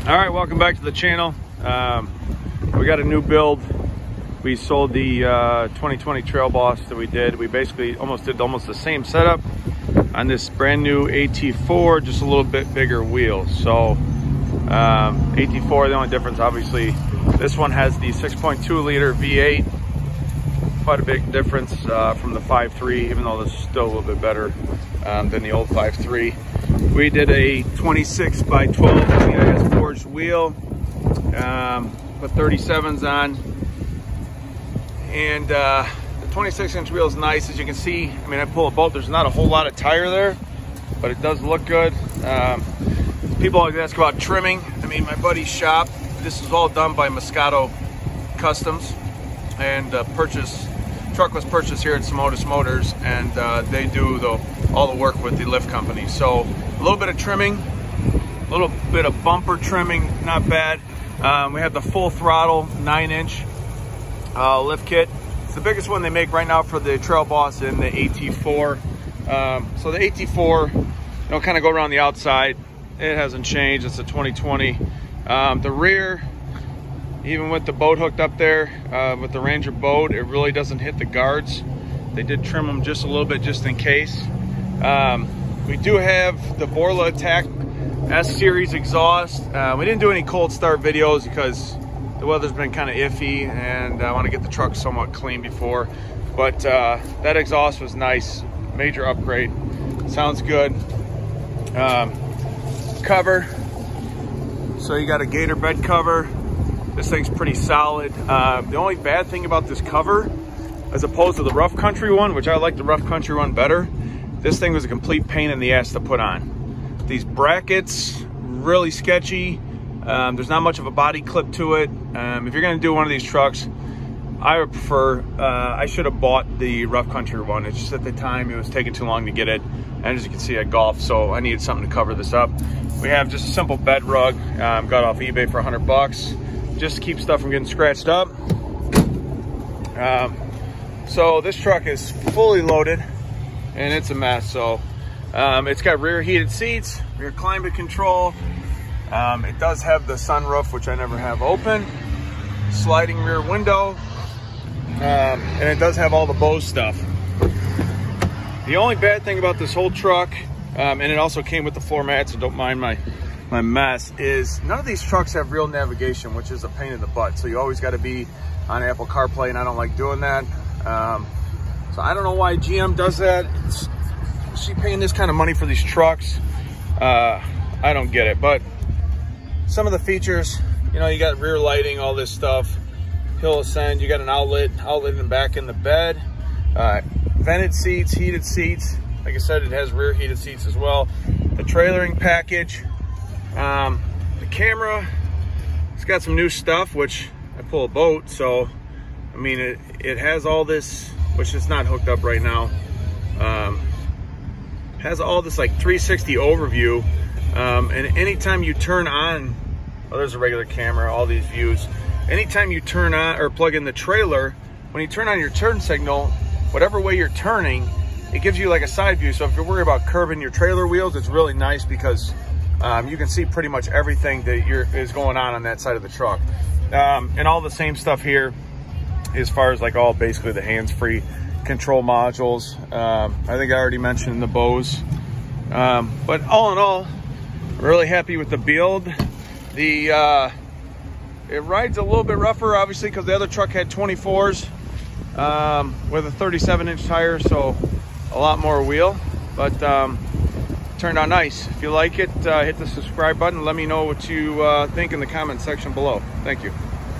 All right, welcome back to the channel. We got a new build. We sold the 2020 Trail Boss that we did. We basically did almost the same setup on this brand new AT4, just a little bit bigger wheels. So AT4, the only difference, obviously, this one has the 6.2 liter V8. Quite a big difference from the 5.3, even though this is still a little bit better than the old 5.3. We did a 26 by 12 GMC forged wheel, put 37s on, and the 26-inch wheel is nice. As you can see, I mean, I pull a bolt, there's not a whole lot of tire there, but it does look good. People always ask about trimming. I mean, my buddy's shop, this is all done by Moscato Customs, and truck was purchased here at Samotis Motors, and they do all the work with the lift company. So a little bit of trimming, a little bit of bumper trimming, not bad. We have the full throttle 9-inch lift kit. It's the biggest one they make right now for the Trail Boss and the AT4. So the AT4, kind of go around the outside. It hasn't changed. It's a 2020. The rear, even with the boat hooked up there, with the Ranger boat, it really doesn't hit the guards. They did trim them just a little bit, just in case. We do have the Borla Atak S-Series exhaust. We didn't do any cold start videos because the weather's been kind of iffy, and I want to get the truck somewhat clean before. But that exhaust was nice, major upgrade. Sounds good. Cover. So you got a gator bed cover. This thing's pretty solid. The only bad thing about this cover, as opposed to the rough country one, which I like the rough country one better, this thing was a complete pain in the ass to put on. These brackets, really sketchy. There's not much of a body clip to it. If you're gonna do one of these trucks, I would prefer, I should have bought the rough country one. It's just at the time, it was taking too long to get it. And as you can see, I golfed, so I needed something to cover this up. We have just a simple bed rug, got off eBay for 100 bucks. Just to keep stuff from getting scratched up. So this truck is fully loaded and it's a mess. So it's got rear heated seats, rear climate control. It does have the sunroof, which I never have open, sliding rear window, and it does have all the Bose stuff. The only bad thing about this whole truck, and it also came with the floor mats, so don't mind my mess, is none of these trucks have real navigation, which is a pain in the butt. So you always got to be on Apple CarPlay, and I don't like doing that. So I don't know why GM does that. Is she paying this kind of money for these trucks? I don't get it. But some of the features, you got rear lighting, all this stuff. Hill ascend, you got an outlet in the back in the bed. Vented seats, heated seats. Like I said, it has rear heated seats as well. The trailering package. The camera, it's got some new stuff, which I pull a boat, so I mean it has all this, which is not hooked up right now. Has all this like 360 overview, and anytime you turn on, there's a regular camera, all these views. Anytime you turn on or plug in the trailer, when you turn on your turn signal, whatever way you're turning, it gives you like a side view. So if you're worried about curving your trailer wheels, it's really nice because you can see pretty much everything that is going on that side of the truck. And all the same stuff here as far as like basically the hands-free control modules. I think I already mentioned the Bose. But all in all, really happy with the build. It rides a little bit rougher, obviously, because the other truck had 24s with a 37-inch tire, so a lot more wheel. But turned out nice. If you like it, hit the subscribe button. Let me know what you think in the comment section below. Thank you.